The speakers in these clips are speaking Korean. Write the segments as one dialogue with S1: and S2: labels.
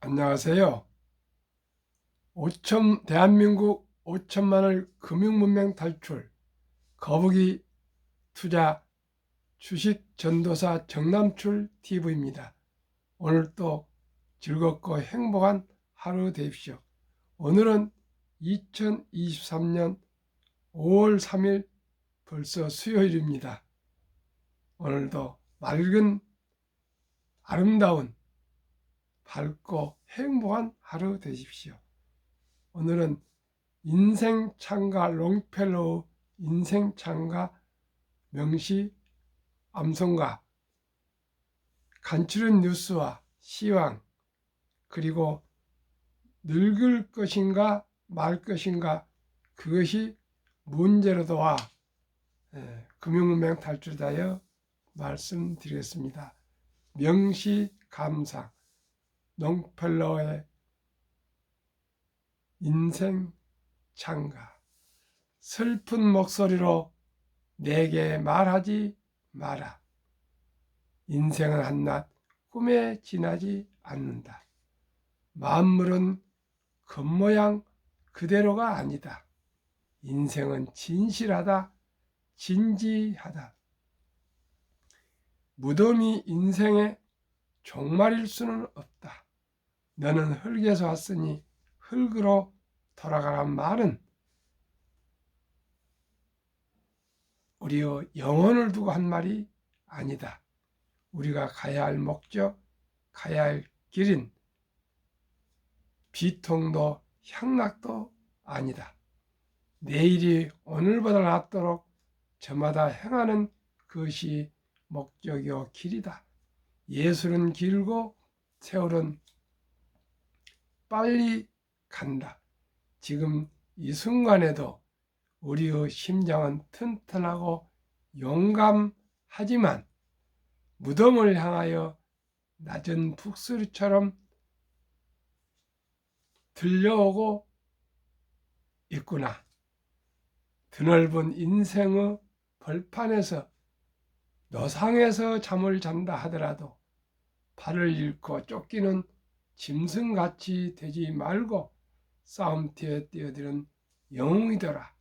S1: 안녕하세요. 대한민국 5천만을 금융문명 탈출, 거북이 투자 주식 전도사 정남출 TV입니다. 오늘도 즐겁고 행복한 하루 되십시오. 오늘은 2023년 5월 3일 벌써 수요일입니다. 오늘도 맑은 아름다운 밝고 행복한 하루 되십시오. 오늘은 인생창가 롱펠로우 인생창가 명시 암송가 간추린 뉴스와 시황 그리고 늙을 것인가 말 것인가 그것이 문제로도와 금융문명 탈출하여 말씀드리겠습니다. 명시 감상 롱펠로우의 인생 창가 슬픈 목소리로 내게 말하지 마라. 인생은 한낱 꿈에 지나지 않는다. 만물은 겉모양 그대로가 아니다. 인생은 진실하다, 진지하다. 무덤이 인생의 종말일 수는 없다. 너는 흙에서 왔으니 흙으로 돌아가란 말은 우리의 영혼을 두고 한 말이 아니다. 우리가 가야 할 목적, 가야 할 길인 비통도 향락도 아니다. 내일이 오늘보다 낫도록 저마다 행하는 것이 목적이요 길이다. 예술은 길고 세월은 빨리 간다. 지금 이 순간에도 우리의 심장은 튼튼하고 용감하지만 무덤을 향하여 낮은 북소리처럼 들려오고 있구나. 드넓은 인생의 벌판에서 노상에서 잠을 잔다 하더라도 발을 잃고 쫓기는 짐승같이 되지 말고 싸움터에 뛰어드는 영웅이더라.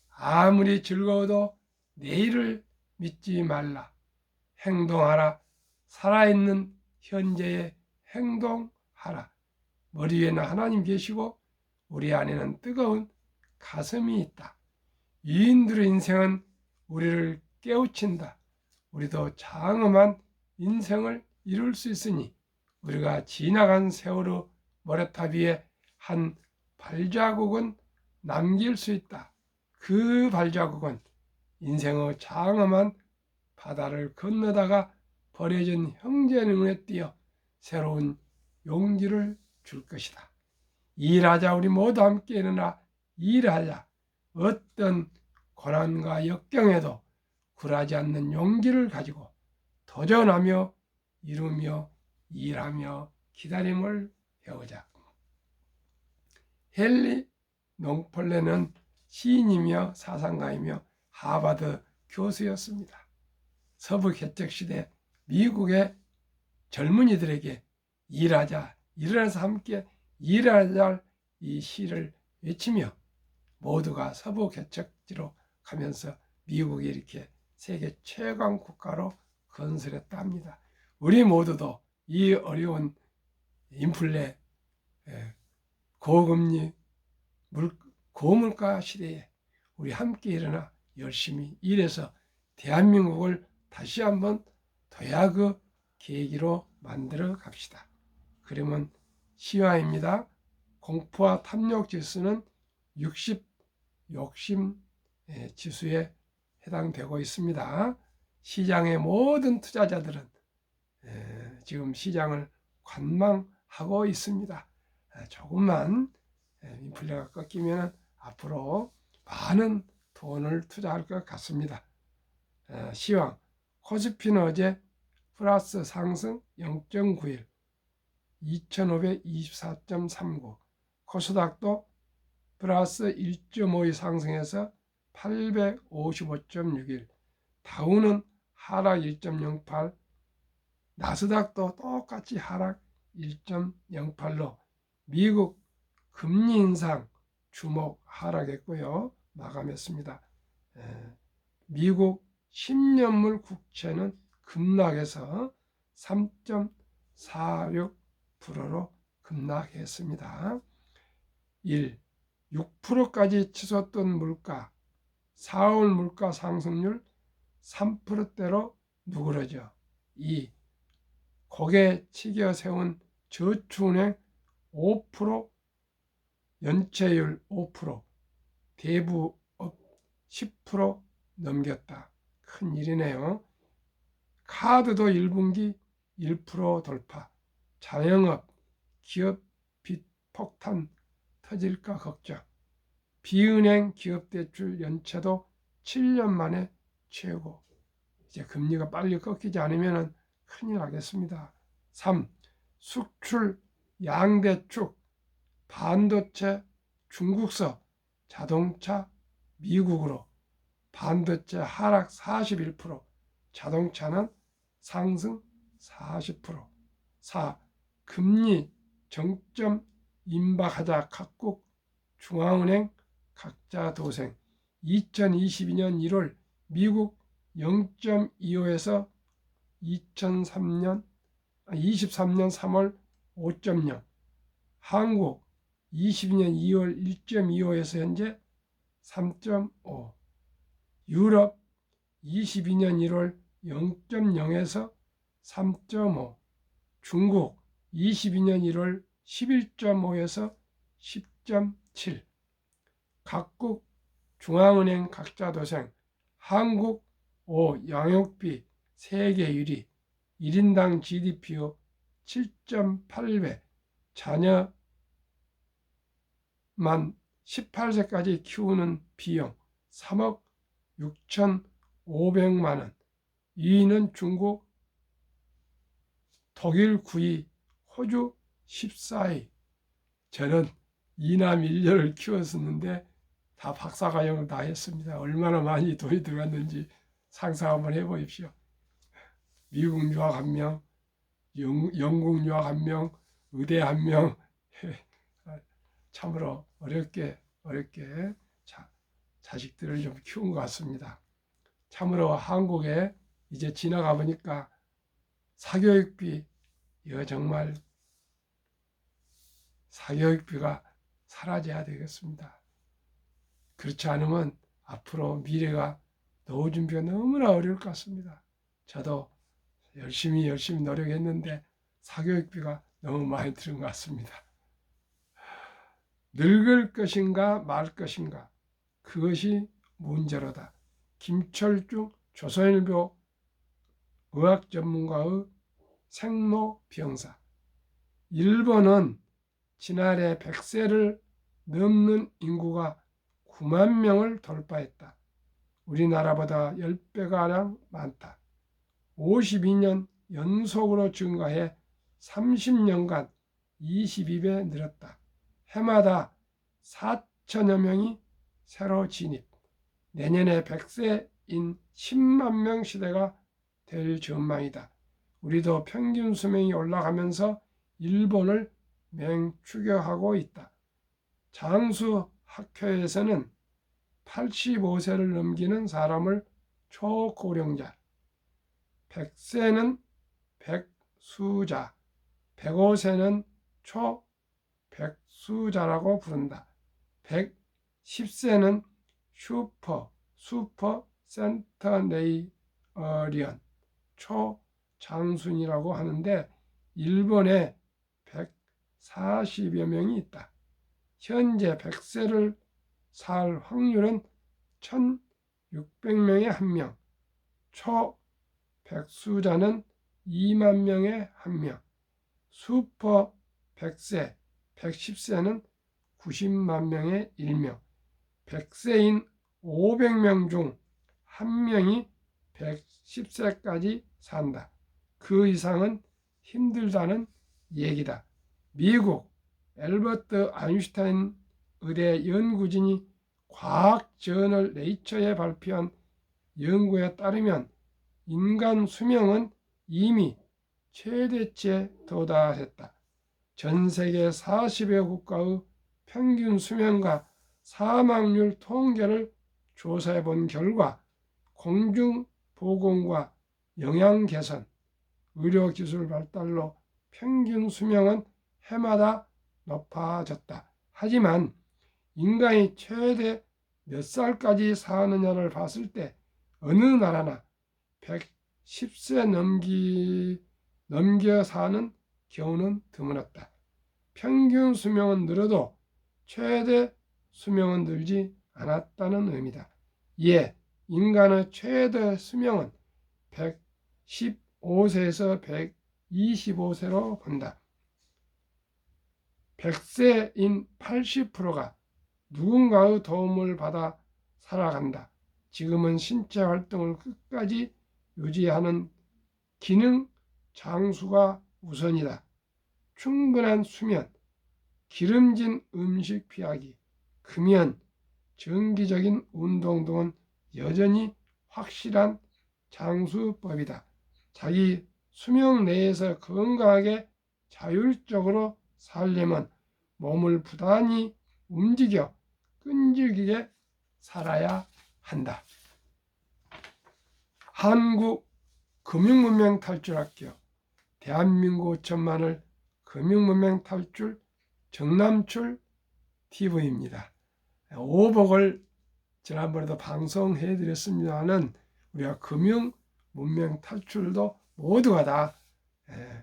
S1: 아무리 즐거워도 내일을 믿지 말라. 행동하라. 살아있는 현재에 행동하라. 머리 위에는 하나님 계시고 우리 안에는 뜨거운 가슴이 있다. 유인들의 인생은 우리를 깨우친다. 우리도 장엄한 인생을 이룰 수 있으니 우리가 지나간 세월의 모래탑 위에 한 발자국은 남길 수 있다. 그 발자국은 인생의 장엄한 바다를 건너다가 버려진 형제의 눈에 띄어 새로운 용기를 줄 것이다. 일하자. 우리 모두 함께 일어나 일하자. 어떤 고난과 역경에도 굴하지 않는 용기를 가지고 도전하며 이루며 일하며 기다림을 해오자. 헨리 롱펠로우는 시인이며 사상가이며 하버드 교수였습니다. 서부 개척시대 미국의 젊은이들에게 일하자, 일어나서 함께 일하자 이 시를 외치며 모두가 서부 개척지로 가면서 미국이 이렇게 세계 최강 국가로 건설했다 합니다. 우리 모두도 이 어려운 인플레, 고금리, 고물가 시대에 우리 함께 일어나 열심히 일해서 대한민국을 다시 한번 도약의 계기로 만들어 갑시다. 그러면 시황입니다. 공포와 탐욕 지수는 60 욕심 지수에 해당되고 있습니다. 시장의 모든 투자자들은 지금 시장을 관망하고 있습니다. 조금만 인플레가 꺾이면 앞으로 많은 돈을 투자할 것 같습니다. 시황 코스피는 어제 플러스 상승 0.91 2524.39 코스닥도 플러스 1.52 상승해서 855.61 다우는 하락 1.08 나스닥도 똑같이 하락 1.08로 미국 금리 인상 주목 하락했고요. 마감했습니다. 미국 10년물 국채는 급락해서 3.46%로 급락했습니다. 1. 6%까지 치솟던 물가, 4월 물가 상승률 3%대로 누그러져. 2. 고개 치겨 세운 저축은행 5%, 연체율 5%, 대부업 10% 넘겼다. 큰 일이네요. 카드도 1분기 1% 돌파. 자영업, 기업 빚 폭탄 터질까 걱정. 비은행 기업대출 연체도 7년 만에 최고. 이제 금리가 빨리 꺾이지 않으면 큰일 나겠습니다. 3. 수출 양대축, 반도체 중국서, 자동차 미국으로. 반도체 하락 41%, 자동차는 상승 40%. 4. 금리 정점 임박하자 각국 중앙은행 각자 도생. 2022년 1월 미국 0.25에서 23년 3월 5.0, 한국 22년 2월 1.25에서 현재 3.5, 유럽 22년 1월 0.0에서 3.5, 중국 22년 1월 11.5에서 10.7. 각국 중앙은행 각자 도생. 한국 5. 양육비 세계 1위. 1인당 GDP요 7.8배. 자녀만 18세까지 키우는 비용 3억 6,500만 원. 2위는 중국, 독일 9위, 호주 14위. 저는 2남 1녀를 키웠었는데 다 박사과정을 다 했습니다. 얼마나 많이 돈이 들어갔는지 상상 한번 해보십시오. 미국 유학 1명, 영국 유학 1명, 의대 1명. 참으로 어렵게 자식들을 좀 키운 것 같습니다. 참으로 한국에 이제 지나가 보니까 사교육비, 이거 정말 사교육비가 사라져야 되겠습니다. 그렇지 않으면 앞으로 미래가 노후 준비가 너무나 어려울 것 같습니다. 저도 열심히 노력했는데 사교육비가 너무 많이 드는 것 같습니다. 늙을 것인가 말 것인가, 그것이 문제로다. 김철중 조선일보 의학 전문가의 생로병사. 일본은 지난해 100세를 넘는 인구가 9만 명을 돌파했다. 우리나라보다 10배가량 많다. 52년 연속으로 증가해 30년간 22배 늘었다. 해마다 4천여 명이 새로 진입. 내년에 100세인 10만 명 시대가 될 전망이다. 우리도 평균 수명이 올라가면서 일본을 맹추격하고 있다. 장수 학회에서는 85세를 넘기는 사람을 초고령자, 100세는 백수자, 105세는 초백수자라고 부른다. 110세는 슈퍼 센터네이리언, 초장순이라고 하는데 일본에 140여 명이 있다. 현재 100세를 살 확률은 1,600명에 1명, 초백수자는 2만 명에 1명, 슈퍼 100세, 110세는 90만 명에 1명, 100세인 500명 중 1명이 110세까지 산다. 그 이상은 힘들다는 얘기다. 미국 엘버트 아인슈타인 의대 연구진이 과학 저널 네이처에 발표한 연구에 따르면 인간 수명은 이미 최대치에 도달했다. 전 세계 40여 국가의 평균 수명과 사망률 통계를 조사해 본 결과 공중보건과 영양 개선, 의료기술 발달로 평균 수명은 해마다 높아졌다. 하지만 인간이 최대 몇 살까지 사느냐를 봤을 때 어느 나라나 110세 넘겨 사는 경우는 드물었다. 평균 수명은 늘어도 최대 수명은 늘지 않았다는 의미다. 이에 인간의 최대 수명은 115세에서 125세로 본다. 100세인 80%가 누군가의 도움을 받아 살아간다. 지금은 신체 활동을 끝까지 유지하는 기능 장수가 우선이다. 충분한 수면, 기름진 음식 피하기, 금연, 정기적인 운동 등은 여전히 확실한 장수법이다. 자기 수명 내에서 건강하게 자율적으로 살려면 몸을 부단히 움직여 끈질기게 살아야 한다. 한국 금융문명 탈출학교 대한민국 5천만을 금융문명 탈출 정남출 TV입니다. 오복을 지난번에도 방송해 드렸습니다는 우리가 금융문명 탈출도 모두가 다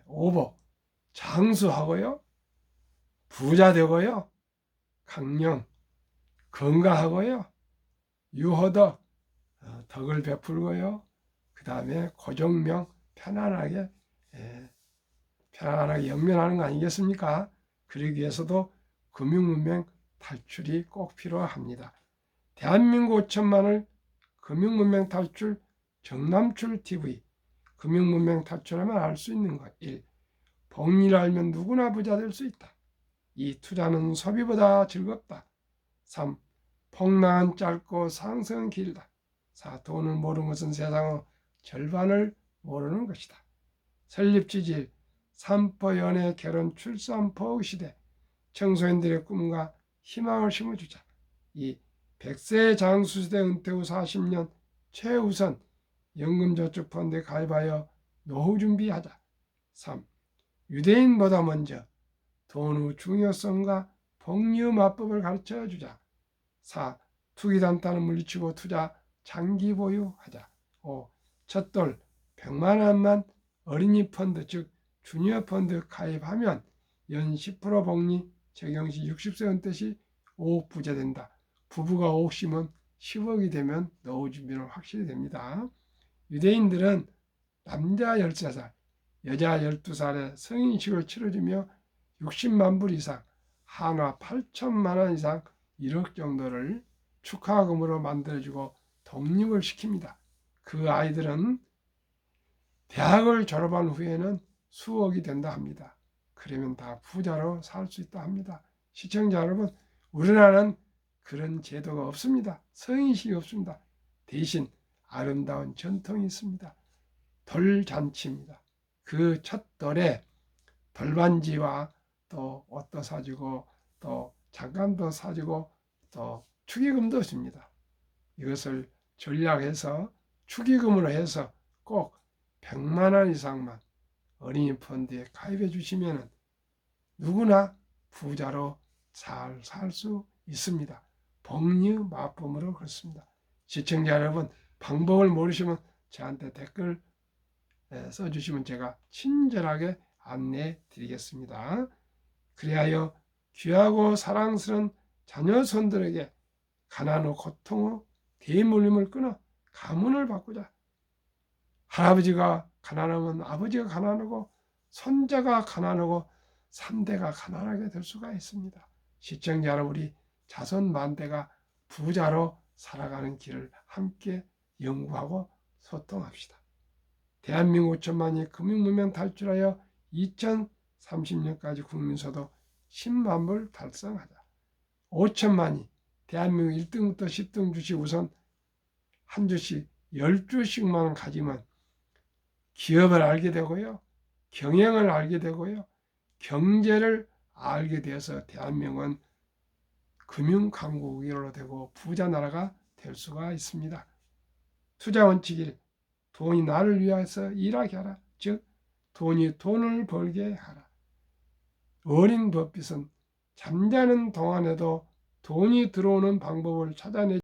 S1: 오복 장수하고요, 부자 되고요, 강령 건강하고요, 유호덕 덕을 베풀고요, 그 다음에 고종명 편안하게 영면하는 거 아니겠습니까? 그러기 위해서도 금융문명 탈출이 꼭 필요합니다. 대한민국 5천만을 금융문명 탈출 정남출 TV 금융문명 탈출하면 알 수 있는 것. 1. 복리를 알면 누구나 부자 될 수 있다. 2. 투자는 소비보다 즐겁다. 3. 폭락은 짧고 상승은 길다. 4. 돈을 모르는 것은 세상의 절반을 모르는 것이다. 설립지질 산포 연애 결혼 출산 포 시대 청소년들의 꿈과 희망을 심어주자. 2. 100세 장수시대 은퇴 후 40년 최우선 연금저축펀드에 가입하여 노후 준비하자. 3. 유대인보다 먼저 돈 후 중요성과 복리의 마법을 가르쳐주자. 4. 투기단타는 물리치고 투자 장기 보유하자. 5. 첫돌 100만 원만 어린이 펀드 즉 주니어 펀드 가입하면 연 10% 복리 적용 시 60세 은퇴 시 5억 부자 된다. 부부가 5억씩은 10억이 되면 노후 준비는 확실히 됩니다. 유대인들은 남자 13살, 여자 12살에 성인식을 치러주며 60만 불 이상, 한화 8천만 원 이상 1억 정도를 축하금으로 만들어주고 독립을 시킵니다. 그 아이들은 대학을 졸업한 후에는 수억이 된다 합니다. 그러면 다 부자로 살 수 있다 합니다. 시청자 여러분, 우리나라는 그런 제도가 없습니다. 성인식이 없습니다. 대신 아름다운 전통이 있습니다. 돌잔치입니다. 그 첫 돌에 돌반지와 또 옷도 사주고 또 장갑도 사주고 또 축의금도 줍니다. 이것을 전략해서 축의금으로 해서 꼭 100만 원 이상만 어린이 펀드에 가입해 주시면 누구나 부자로 잘 살 수 있습니다. 복리 마법으로 그렇습니다. 시청자 여러분, 방법을 모르시면 저한테 댓글 써주시면 제가 친절하게 안내해 드리겠습니다. 그리하여 귀하고 사랑스러운 자녀 손들에게 가난의 고통의 대물림을 끊어 가문을 바꾸자. 할아버지가 가난하면 아버지가 가난하고 손자가 가난하고 3대가 가난하게 될 수가 있습니다. 시청자 여러분, 우리 자손 만대가 부자로 살아가는 길을 함께 연구하고 소통합시다. 대한민국 5천만이 금융문명 탈출하여 2030년까지 국민소득 10만 불 달성하자. 5천만이 대한민국 1등부터 10등 주식 우선 한 주씩 10주씩만 가지면 기업을 알게 되고요, 경영을 알게 되고요, 경제를 알게 되어서 대한민국은 금융강국으로 되고 부자 나라가 될 수가 있습니다. 투자 원칙 1. 돈이 나를 위해서 일하게 하라. 즉 돈이 돈을 벌게 하라. 어린 버핏은 잠자는 동안에도 돈이 들어오는 방법을 찾아내